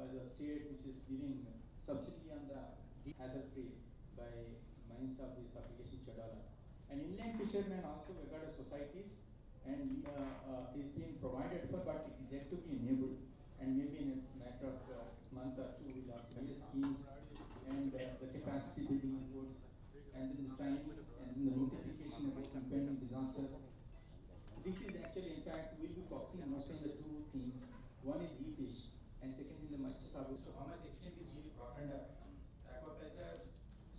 as a state which is giving subsidy on the hazard tree by means of this application Chadala. And inland fishermen also we got societies and is being provided for, but it is yet to be enabled. And maybe in a matter of month or two, we'll have various schemes and the capacity building efforts, and then the trainings, and then the notification about impending disasters. This is actually, in fact, we'll be focusing mostly on the two things. One is e-fish, and second is the Matsya. So how much extent is really brought under aquaculture,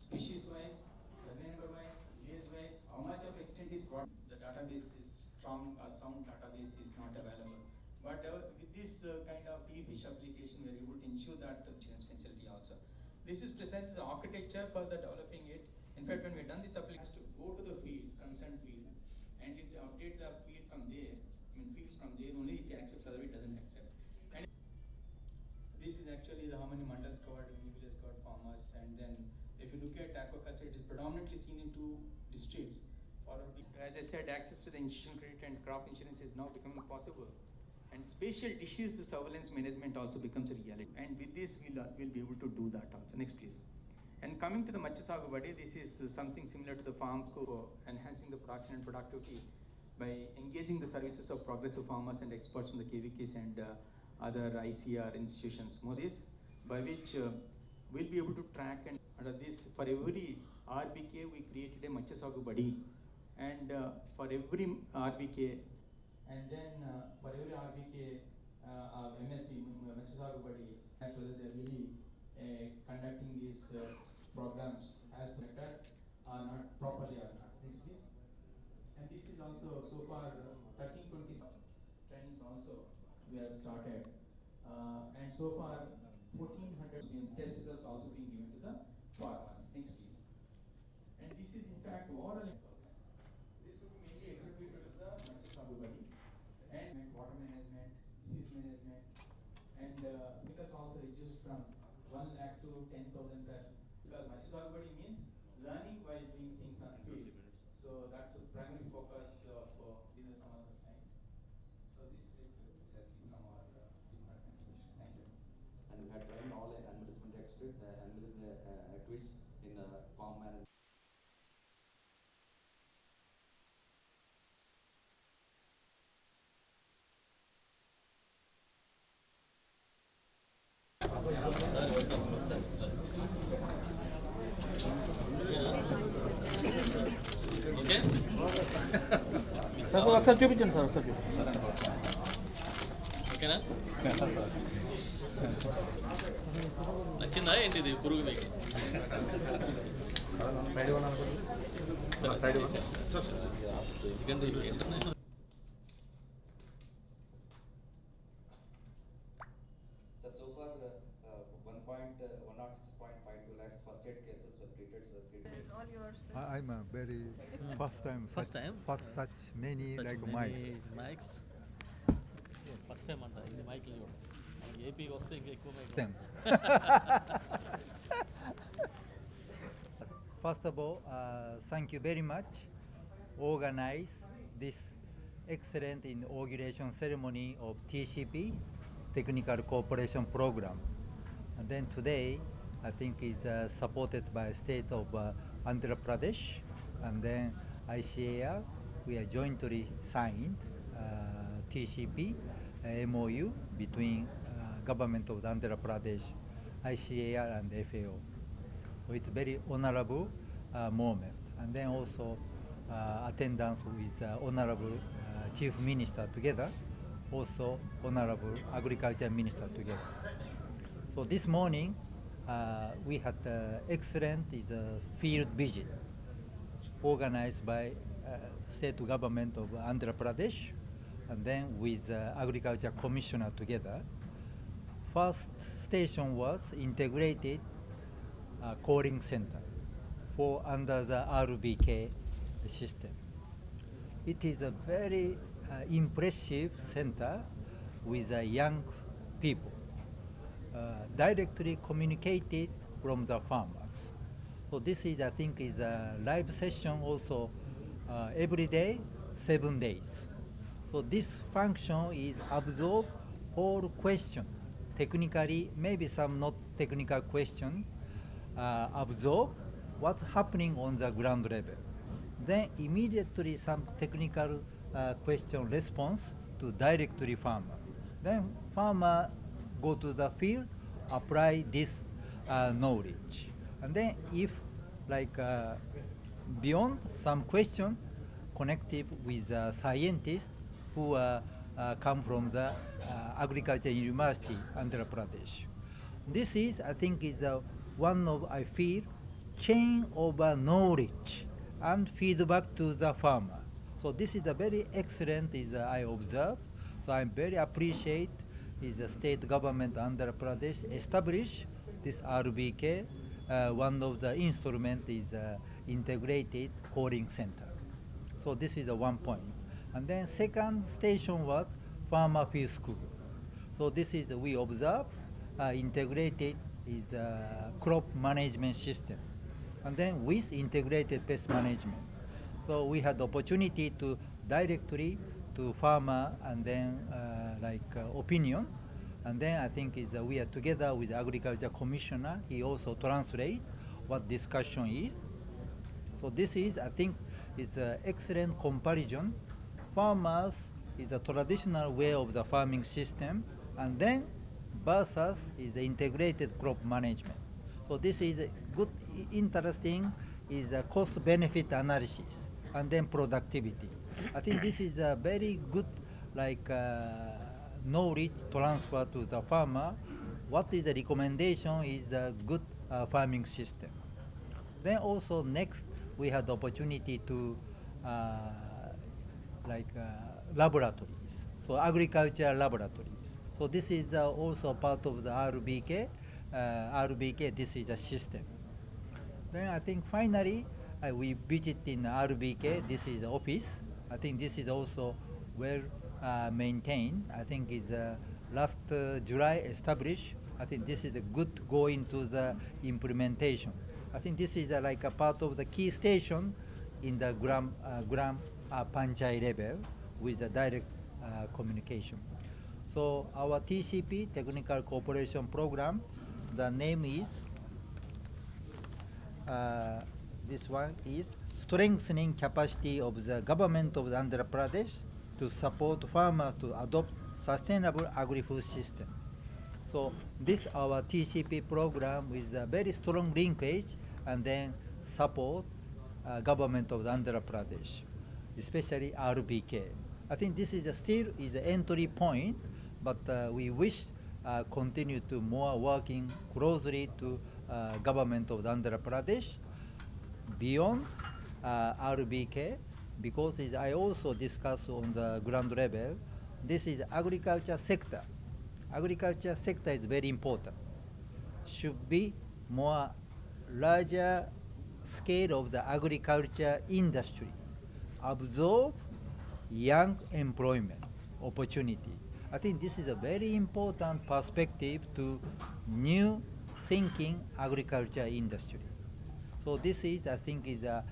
species-wise, survey number-wise, years-wise, how much of extent is brought? The database is strong, a sound database is not available. But with this kind of e-fish application, we are able to ensure that insurance facility also. This is precisely the architecture for the developing it. In fact, when we done this application, has to go to the field, concerned field, and if they update the field from there, fields from there only it accepts, otherwise it doesn't accept. And this is actually how many mandals covered, many villages covered, farmers, and then if you look at aquaculture, it is predominantly seen in two districts. As I said, access to the institutional credit and crop insurance is now becoming possible. And spatial disease surveillance management also becomes a reality. And with this, we'll be able to do that also. Next, please. And coming to the Matsya Sagubadi, this is something similar to the farm co, enhancing the production and productivity by engaging the services of progressive farmers and experts from the KVKs and other ICR institutions. Most is by which we'll be able to track, and under this, for every RBK, we created a Matsya Sagubadi. And for every RBK, and then for every RBK, MSP, Matsya Sagubadi, as whether they're really conducting these programs as per or not properly or not. Next, please. And this is also so far 1320 trainings also we have started, and so far 1400 test results also being given to the farmers. Next, please. And this is in fact oral. This would be mainly attributed to the Matsya Sagubadi and water management, disease management, and because also reduced from 1 lakh to 10,000 per, because Matsya Sagubadi means learning while doing things on field. So that's the primary focus of these are some of the slides. So this is it precisely from our department. Thank you. And we had trained all animal husbandry experts, animal activists in farm management. Sir ఒకసారి చూపించండి sir, ఒకసారి చూపించండి. ఓకేనా? నచ్చిందా ఏంటిది పురుగు మీకు? ఎందుకంటే international So far, 106.52 lakhs first aid cases were treated. So It's all yours. I'm a very first time. Such many like mine. Mics first time అంట ఇది మైక్లు చూడ ఏపీకి వస్తే ఇంకా ఎక్కువ mic. Them. First of all, thank you very much. Organize this excellent inauguration ceremony of TCP, Technical Cooperation Program. And then today, I think is supported by state of Andhra Pradesh, and then ICAR. We are jointly signed TCP MOU between government of Andhra Pradesh, ICAR, and FAO. So it's very honorable moment. And then also attendance with honorable Chief Minister together, also honorable Agriculture Minister together. So this morning we had excellent field visit organized by state government of Andhra Pradesh, and then with Agriculture Commissioner together. First station was integrated calling center for under the RBK system. It is a very impressive center with young people, directly communicated from the farmers. So this is, I think, is a live session also every day, 7 days. So this function is absorb all question technically, maybe some not technical question, absorb what's happening on the ground level. Then immediately some technical question response to directly farmers. Then farmer go to the field, apply this knowledge. And then if like beyond some question connected with scientists who come from the Agriculture University, Andhra Pradesh. This is, I think, is one of, I feel, chain of knowledge and feedback to the farmer. So this is a very excellent, is I observe. So I'm very appreciate is the state government Andhra Pradesh establish this RBK. One of the instrument is integrated calling center. So this is the one point. And then second station was farmer field school. So this is we observe integrated is crop management system, and then with integrated pest management. So we had the opportunity to directly to farmer and then opinion, and then I think is we are together with agriculture commissioner. He also translate what discussion is. So this is, I think, is an excellent comparison. Farmers is a traditional way of the farming system, and then versus is the integrated crop management. So this is a good, interesting, is a cost-benefit analysis, and then productivity. I think this is a very good, knowledge transfer to the farmer. What is the recommendation is a good farming system. Then also next, we had the opportunity to laboratories, so agriculture laboratories. So this is also part of the RBK. RBK, this is a system. Then I think finally, we visit in RBK, this is the office. I think this is also well maintained. I think it's last July established. I think this is a good going to the implementation. I think this is like a part of the key station in the Gram Panchayat level with the direct communication. So our TCP, Technical Cooperation Program, the name is, this one is Strengthening Capacity of the Government of the Andhra Pradesh to support farmers to adopt sustainable agri-food system. So this our TCP program with a very strong linkage and then support government of the Andhra Pradesh, especially RBK. I think this is still is the entry point, but we wish continue to more working closely to government of the Andhra Pradesh beyond RBK, because I also discuss on the ground level, this is agriculture sector. Agriculture sector is very important. Should be more larger scale of the agriculture industry, absorb young employment opportunity. I think this is a very important perspective to new thinking agriculture industry. So this is, I think, is a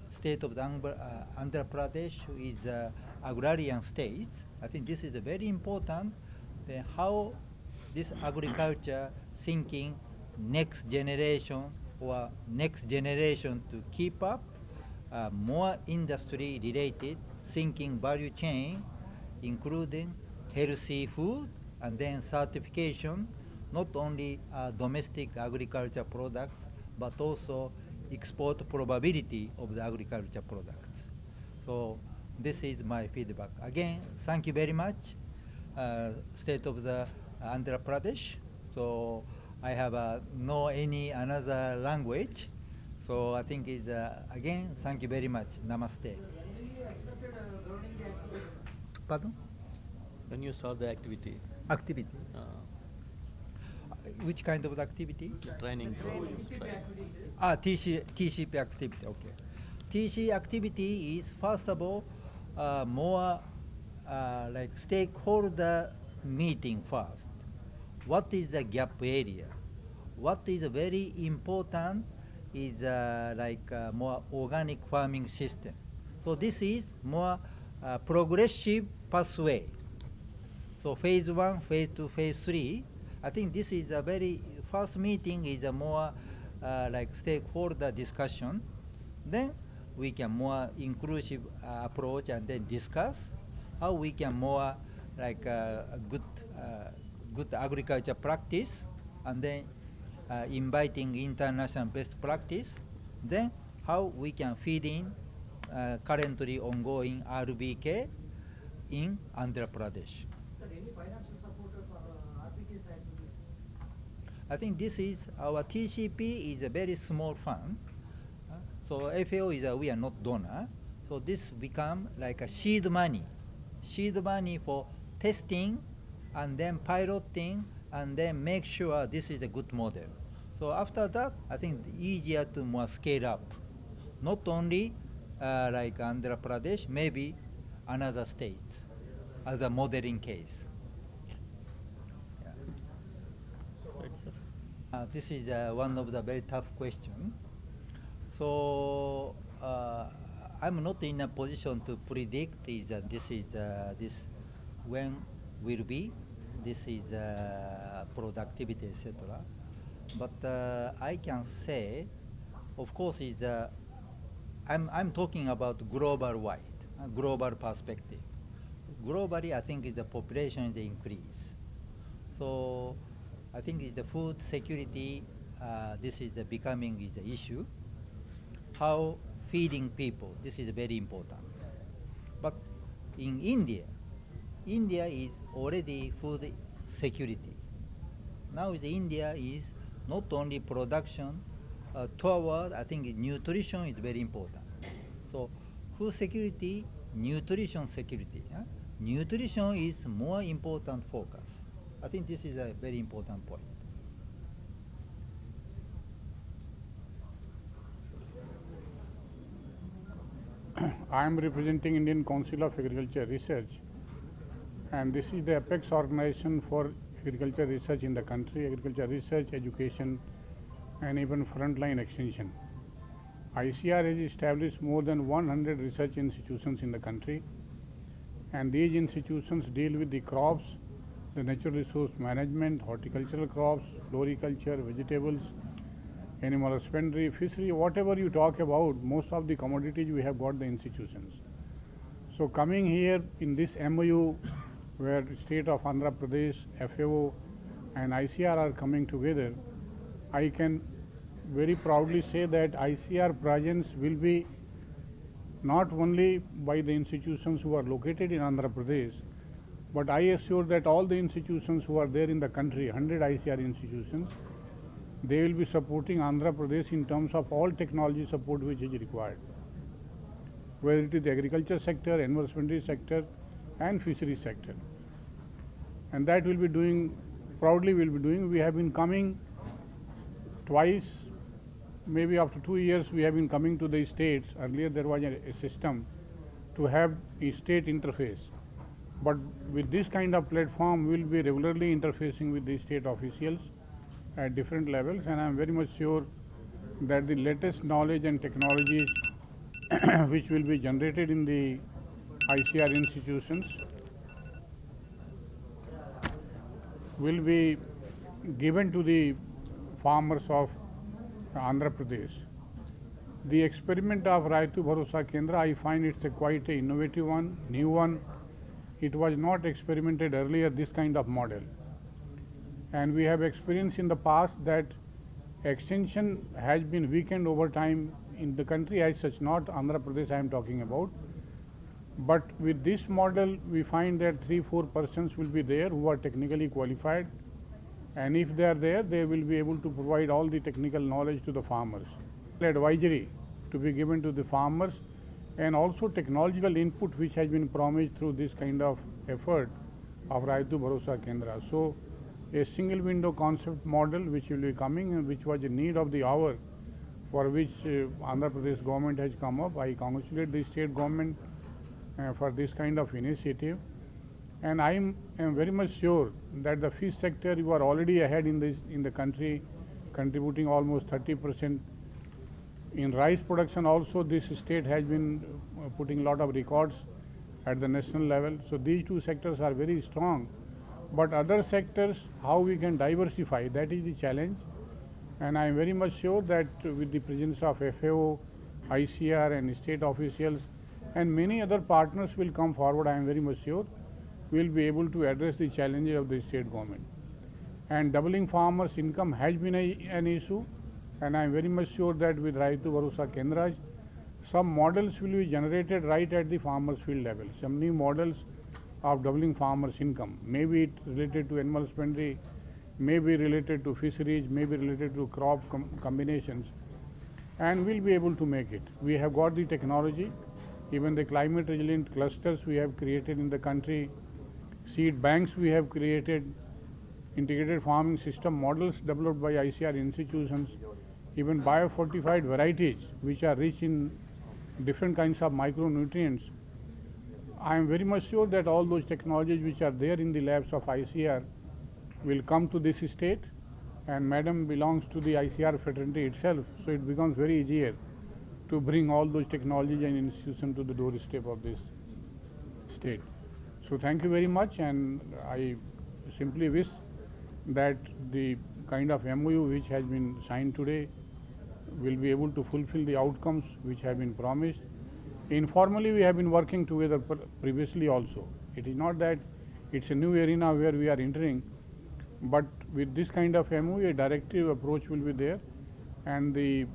state of the Andhra Pradesh is a agrarian state. I think this is a very important. Then how this agriculture thinking next generation or next generation to keep up more industry related thinking value chain, including healthy food and then certification, not only domestic agriculture products, but also export probability of the agriculture products. So this is my feedback. Again, thank you very much, State of the Andhra Pradesh. So I have no any another language. So I think is again, thank you very much. Namaste. Pardon? When you saw the activity, Activity. Which kind of activity? training through TCP activity. Okay. TC activity is first of all more like stakeholder meeting first. What is the gap area? What is very important is more organic farming system. So this is more progressive pathway. So phase 1, phase 2, phase 3, I think this is a very, first meeting is a more like stakeholder discussion. Then we can more inclusive approach and then discuss how we can more like good agriculture practice, and then inviting international best practice. Then how we can feed in currently ongoing RBK in Andhra Pradesh. Sir, any financial support for RBK side will be? I think this is our TCP is a very small fund. So FAO is we are not donor. So this become like a seed money for testing and then piloting and then make sure this is a good model. So after that, I think easier to more scale up. Not only like Andhra Pradesh, maybe another states as a modeling case. Right, sir. This is one of the very tough questions. So I'm not in a position to predict this when will be this is productivity, etc. But I can say, of course, I'm talking about global wide, global perspective. Globally, I think the population is increase. So I think it's the food security. This is becoming is the issue. How feeding people, this is very important. But in India is already food security. Now India is not only production, toward, I think nutrition is very important. So food security, nutrition security. Nutrition is more important focus. I think this is a very important point. I am representing Indian Council of Agriculture Research, and this is the apex organization for agriculture research in the country, agriculture research, education, and even frontline extension. ICR has established more than 100 research institutions in the country, and these institutions deal with the crops, the natural resource management, horticultural crops, floriculture, vegetables, animal husbandry, fishery, whatever you talk about, most of the commodities we have got the institutions. So coming here in this MOU where the state of Andhra Pradesh, FAO and ICR are coming together, I can very proudly say that ICR presence will be not only by the institutions who are located in Andhra Pradesh, but I assure that all the institutions who are there in the country, 100 ICR institutions, they will be supporting Andhra Pradesh in terms of all technology support which is required, whether it is the agriculture sector, animal husbandry sector and fishery sector. And that will be doing, proudly will be doing. We have been coming twice, maybe after 2 years we have been coming to the states. Earlier there was a system to have a state interface. But with this kind of platform, we will be regularly interfacing with the state officials at different levels, and I am very much sure that the latest knowledge and technologies which will be generated in the ICR institutions will be given to the farmers of Andhra Pradesh. The experiment of Raitu Bharosa Kendra, I find it's quite an innovative one, new one. It was not experimented earlier, this kind of model. And we have experienced in the past that extension has been weakened over time in the country as such, not Andhra Pradesh I am talking about. But with this model, we find that 3-4 persons will be there who are technically qualified. And if they are there, they will be able to provide all the technical knowledge to the farmers. Advisory to be given to the farmers, and also technological input which has been promised through this kind of effort of Raitu Bharosa Kendra. So a single window concept model which will be coming and which was a need of the hour, for which Andhra Pradesh government has come up. I congratulate the state government for this kind of initiative. And I am very much sure that the fish sector, you are already ahead in the country, contributing almost 30%. In rice production also, this state has been putting a lot of records at the national level. So these two sectors are very strong but other sectors, how we can diversify, that is the challenge. And I am very much sure that with the presence of FAO, ICR and state officials and many other partners will come forward, I am very much sure we will be able to address the challenges of the state government. And doubling farmers' income has been an issue, and I am very much sure that with Raitu Bharosa Kendras, some models will be generated right at the farmers' field level. Some new models of doubling farmers' income, maybe it related to animal husbandry, may be related to fisheries, may be related to crop combinations, and we'll be able to make it. We have got the technology, even the climate resilient clusters we have created in the country, seed banks we have created, integrated farming system models developed by ICR institutions, even biofortified varieties which are rich in different kinds of micronutrients. I am very much sure that all those technologies which are there in the labs of ICR will come to this state, and Madam belongs to the ICR fraternity itself, so it becomes very easier to bring all those technologies and institutions to the doorstep of this state. So thank you very much, and I simply wish that the kind of MOU which has been signed today will be able to fulfill the outcomes which have been promised. Informally, we have been working together previously also. It is not that it's a new arena where we are entering, but with this kind of MOU, a directive approach will be there, and the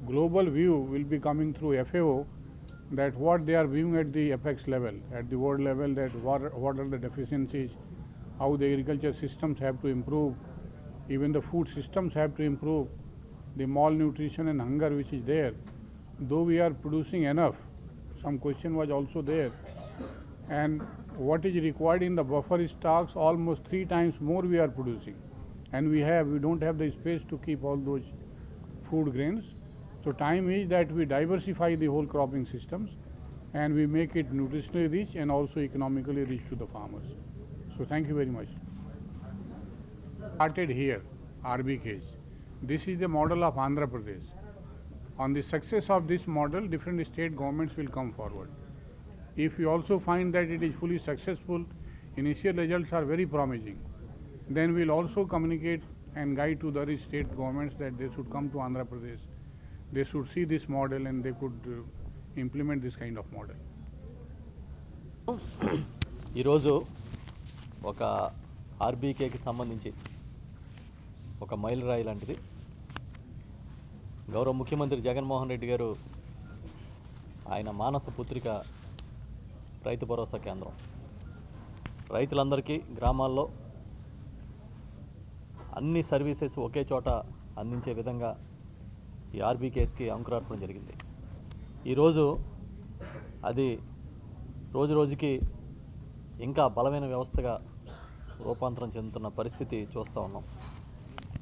global view will be coming through FAO, that what they are viewing at the apex level, at the world level, that what are the deficiencies, how the agriculture systems have to improve, even the food systems have to improve, the malnutrition and hunger which is there. Though we are producing enough, some question was also there, and what is required in the buffer stocks, almost 3 times more we are producing, and we don't have the space to keep all those food grains. So time is that we diversify the whole cropping systems and we make it nutritionally rich and also economically rich to the farmers. So thank you very much. Started here, RBKs. This is the model of Andhra Pradesh. On the success of this model, different state governments will come forward. If we also find that it is fully successful, initial results are very promising, then we will also communicate and guide to the other state governments that they should come to Andhra Pradesh. They should see this model and they could implement this kind of model. ఈరోజు ఒక ఆర్బీకేకి సంబంధించి ఒక మైలురాయి లాంటిది. గౌరవ ముఖ్యమంత్రి జగన్మోహన్ రెడ్డి గారు ఆయన మానస పుత్రిక రైతు భరోసా కేంద్రం. రైతులందరికీ గ్రామాల్లో అన్ని సర్వీసెస్ ఒకే చోట అందించే విధంగా ఈ ఆర్బీకేస్కి అంకురార్పణ జరిగింది. ఈరోజు అది రోజు రోజుకి ఇంకా బలమైన వ్యవస్థగా రూపాంతరం చెందుతున్న పరిస్థితి చూస్తూ ఉన్నాం.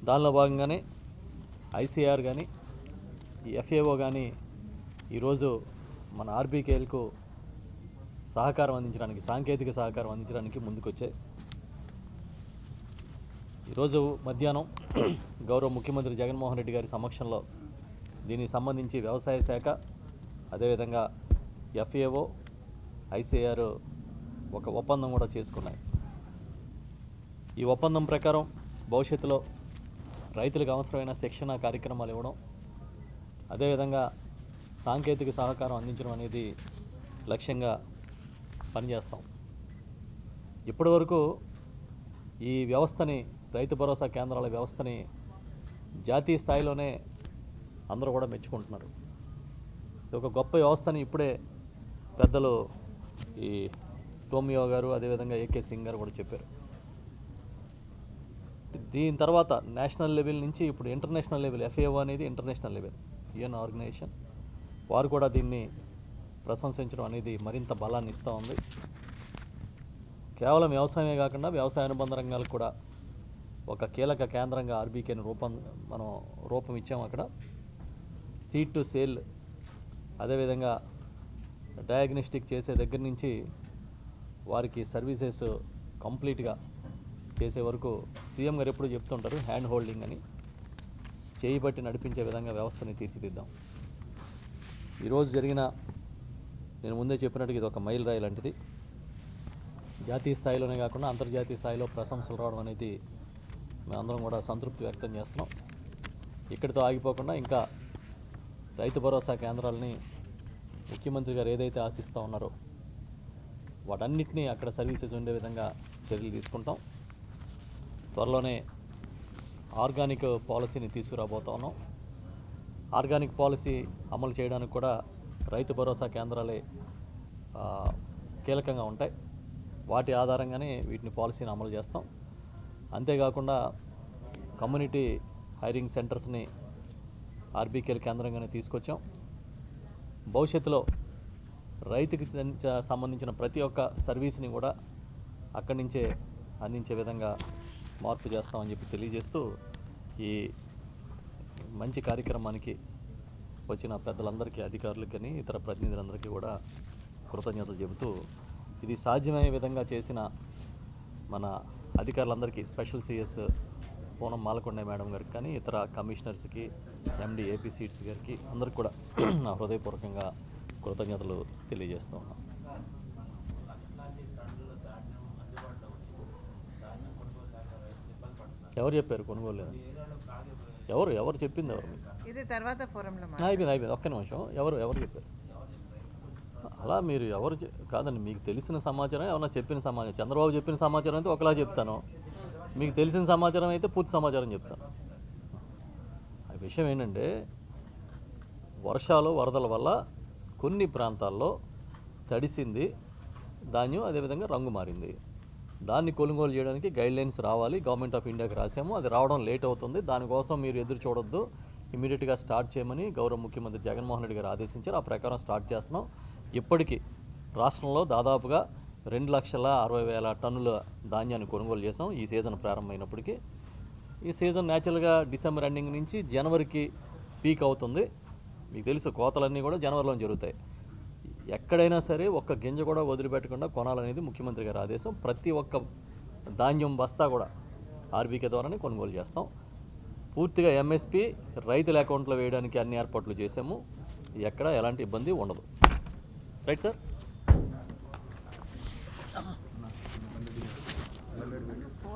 దానిలో భాగంగానే ఐసీఆర్ కానీ ఈ ఎఫ్ఏఓ కానీ ఈరోజు మన ఆర్బీకేలకు సహకారం అందించడానికి, సాంకేతిక సహకారం అందించడానికి ముందుకొచ్చాయి. ఈరోజు మధ్యాహ్నం గౌరవ ముఖ్యమంత్రి జగన్మోహన్ రెడ్డి గారి సమక్షంలో దీనికి సంబంధించి వ్యవసాయ శాఖ, అదేవిధంగా ఎఫ్ఏఓ, ఐసీఆర్ ఒక ఒప్పందం కూడా చేసుకున్నాయి. ఈ ఒప్పందం ప్రకారం భవిష్యత్తులో రైతులకు అవసరమైన శిక్షణ కార్యక్రమాలు ఇవ్వడం, అదేవిధంగా సాంకేతిక సహకారం అందించడం అనేది లక్ష్యంగా పనిచేస్తాం. ఇప్పటివరకు ఈ వ్యవస్థని, రైతు భరోసా కేంద్రాల వ్యవస్థని జాతీయ స్థాయిలోనే అందరూ కూడా మెచ్చుకుంటున్నారు. ఇది ఒక గొప్ప వ్యవస్థని ఇప్పుడే పెద్దలు ఈ టోమియో గారు, అదేవిధంగా ఏకే సింగ్ గారు కూడా చెప్పారు. దీని తర్వాత నేషనల్ లెవెల్ నుంచి ఇప్పుడు ఇంటర్నేషనల్ లెవెల్, ఎఫ్ఏఓ అనేది ఇంటర్నేషనల్ లెవెల్ యుఎన్ ఆర్గనైజేషన్, వారు కూడా దీన్ని ప్రశంసించడం అనేది మరింత బలాన్ని ఇస్తూ ఉంది. కేవలం వ్యవసాయమే కాకుండా వ్యవసాయ అనుబంధ రంగాలకు కూడా ఒక కీలక కేంద్రంగా ఆర్బీకేని మనం రూపం ఇచ్చాము. అక్కడ సీడ్ టు సేల్, అదేవిధంగా డయాగ్నోస్టిక్ చేసే దగ్గర నుంచి వారికి సర్వీసెస్ కంప్లీట్గా చేసే వరకు సీఎం గారు ఎప్పుడు చెప్తుంటారు, హ్యాండ్ హోల్డింగ్ అని, చేయి బట్టి నడిపించే విధంగా వ్యవస్థని తీర్చిదిద్దాం. ఈరోజు జరిగిన, నేను ముందే చెప్పినట్టుగా ఇది ఒక మైలురాయి లాంటిది. జాతీయ స్థాయిలోనే కాకుండా అంతర్జాతీయ స్థాయిలో ప్రశంసలు రావడం అనేది మేమందరం కూడా సంతృప్తి వ్యక్తం చేస్తున్నాం. ఇక్కడితో ఆగిపోకుండా ఇంకా రైతు భరోసా కేంద్రాలని ముఖ్యమంత్రి గారు ఏదైతే ఆశిస్తూ ఉన్నారో వాటన్నిటినీ అక్కడ సర్వీసెస్ ఉండే విధంగా చర్యలు తీసుకుంటాం. త్వరలోనే ఆర్గానిక్ పాలసీని తీసుకురాబోతా ఉన్నాం. ఆర్గానిక్ పాలసీ అమలు చేయడానికి కూడా రైతు భరోసా కేంద్రాలే కీలకంగా ఉంటాయి. వాటి ఆధారంగానే వీటిని పాలసీని అమలు చేస్తాం. అంతేకాకుండా కమ్యూనిటీ హైరింగ్ సెంటర్స్ని ఆర్బీకేల కేంద్రంగానే తీసుకొచ్చాం. భవిష్యత్తులో రైతుకి సంబంధించిన ప్రతి ఒక్క సర్వీస్ని కూడా అక్కడి నుంచే అందించే విధంగా మార్పు చేస్తామని చెప్పి తెలియజేస్తూ ఈ మంచి కార్యక్రమానికి వచ్చిన పెద్దలందరికీ, అధికారులకు కానీ ఇతర ప్రతినిధులందరికీ కూడా కృతజ్ఞతలు చెబుతూ ఇది సాధ్యమయ్యే విధంగా చేసిన మన అధికారులందరికీ, special CS Poonam Malakonda madam గారికి కానీ ఇతర కమిషనర్స్కి, ఎండి ఏపీ సీట్స్ గారికి అందరికి కూడా నా హృదయపూర్వకంగా కృతజ్ఞతలు తెలియజేస్తూ ఉన్నాం. ఎవరు చెప్పారు కొనుగోలు లేదని? ఎవరు చెప్పింది? ఎవరు మీకు? ఇది తర్వాత ఫోరంలో అయిపోయింది. ఒక్క నిమిషం. ఎవరు చెప్పారు? అలా మీరు కాదండి, మీకు తెలిసిన సమాచారం ఏమన్నా చెప్పిన సమాచారం, చంద్రబాబు చెప్పిన సమాచారం అయితే ఒకలా చెప్తాను, మీకు తెలిసిన సమాచారం అయితే పూర్తి సమాచారం చెప్తాను. ఆ విషయం ఏంటంటే వర్షాలు వరదల వల్ల కొన్ని ప్రాంతాల్లో తడిసింది ధాన్యం, అదేవిధంగా రంగు మారింది. దాన్ని కొనుగోలు చేయడానికి గైడ్లైన్స్ రావాలి, గవర్నమెంట్ ఆఫ్ ఇండియాకి రాసాము. అది రావడం లేట్ అవుతుంది. దానికోసం మీరు ఎదురు చూడొద్దు, ఇమీడియట్గా స్టార్ట్ చేయమని గౌరవ ముఖ్యమంత్రి జగన్మోహన్ రెడ్డి గారు ఆదేశించారు. ఆ ప్రకారం స్టార్ట్ చేస్తున్నాం. ఇప్పటికీ రాష్ట్రంలో దాదాపుగా 2,60,000 టన్నుల ధాన్యాన్ని కొనుగోలు చేసాం ఈ సీజన్ ప్రారంభమైనప్పటికీ. ఈ సీజన్ న్యాచురల్గా డిసెంబర్ ఎండింగ్ నుంచి జనవరికి పీక్ అవుతుంది. మీకు తెలుసు కోతలన్నీ కూడా జనవరిలో జరుగుతాయి. ఎక్కడైనా సరే ఒక్క గింజ కూడా వదిలిపెట్టకుండా కొనాలనేది ముఖ్యమంత్రి గారి ఆదేశం. ప్రతి ఒక్క ధాన్యం బస్తా కూడా ఆర్బీకే ద్వారానే కొనుగోలు చేస్తాం. పూర్తిగా ఎంఎస్పీ రైతుల అకౌంట్లో వేయడానికి అన్ని ఏర్పాట్లు చేసాము. ఎక్కడ ఎలాంటి ఇబ్బంది ఉండదు. Right sir?